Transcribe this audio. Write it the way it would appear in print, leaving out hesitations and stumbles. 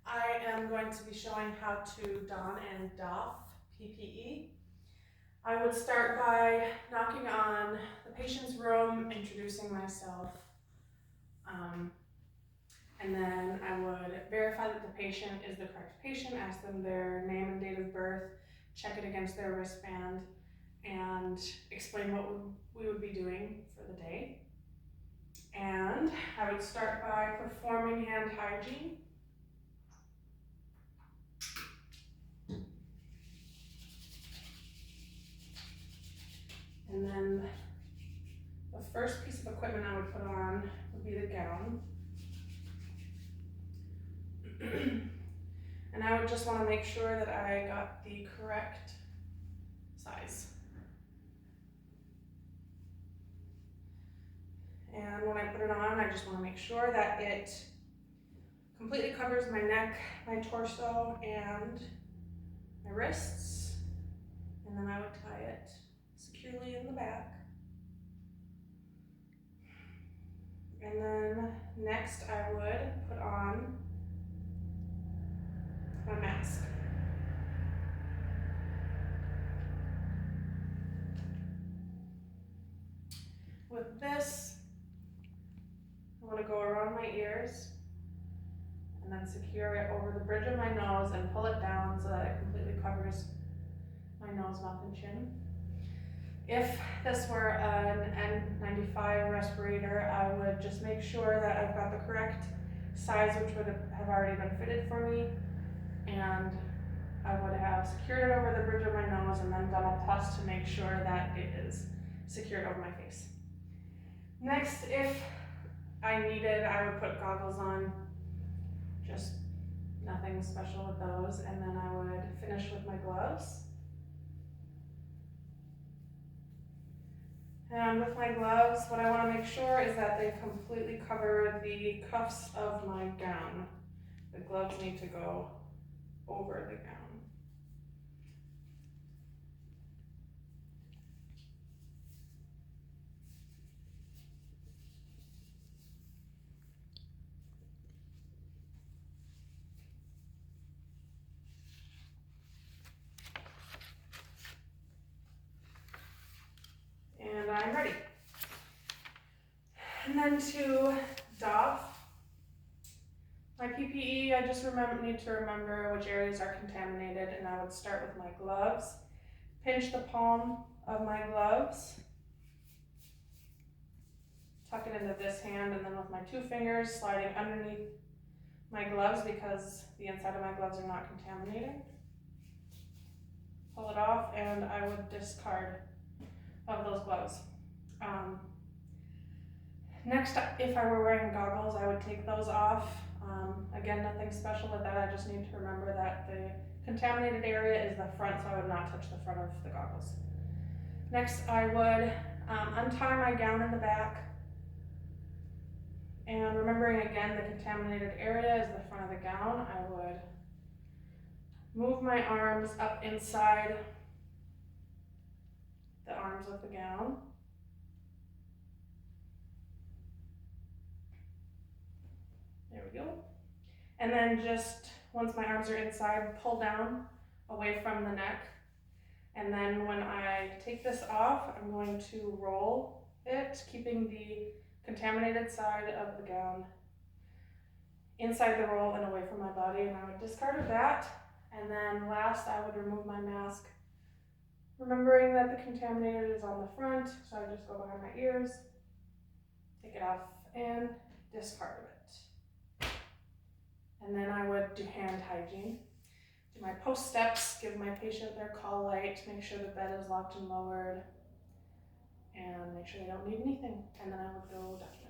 I am going to be showing how to don and doff PPE. I would start by knocking on the patient's room, introducing myself, and then I would verify that the patient is the correct patient, ask them their name and date of birth, check it against their wristband, and explain what we would be doing for the day. And I would start by performing hand hygiene. And then the first piece of equipment I would put on would be the gown. And I would just want to make sure that I got the correct size. And when I put it on, I just want to make sure that it completely covers my neck, my torso, and my wrists. And then I would tie it securely in the back. And then next I would put on my mask. With this, I want to go around my ears and then secure it over the bridge of my nose and pull it down so that it completely covers my nose, mouth, and chin. If this were an N95 respirator, I would just make sure that I've got the correct size, which would have already been fitted for me, and I would have secured it over the bridge of my nose and then done a plus to make sure that it is secured over my face. Next, if I needed, I would put goggles on, just nothing special with those, and then I would finish with my gloves. And with my gloves, what I want to make sure is that they completely cover the cuffs of my gown. The gloves need to go over the gown. And I'm ready. And then to doff my PPE, I just need to remember which areas are contaminated, and I would start with my gloves. Pinch the palm of my gloves, tuck it into this hand, and then with my two fingers sliding underneath my gloves because the inside of my gloves are not contaminated. Pull it off, and I would discard of those gloves. Next, if I were wearing goggles, I would take those off. Again, nothing special with that. I just need to remember that the contaminated area is the front, so I would not touch the front of the goggles. Next, I would untie my gown in the back. And remembering again, the contaminated area is the front of the gown, I would move my arms up inside the arms of the gown. There we go. And then just, once my arms are inside, pull down away from the neck. And then when I take this off, I'm going to roll it, keeping the contaminated side of the gown inside the roll and away from my body, and I would discard of that. And then last, I would remove my mask, remembering that the contaminated is on the front, so I just go behind my ears, take it off, and discard of it. And then I would do hand hygiene. Do my post steps, give my patient their call light, make sure the bed is locked and lowered, and make sure they don't need anything. And then I would go down.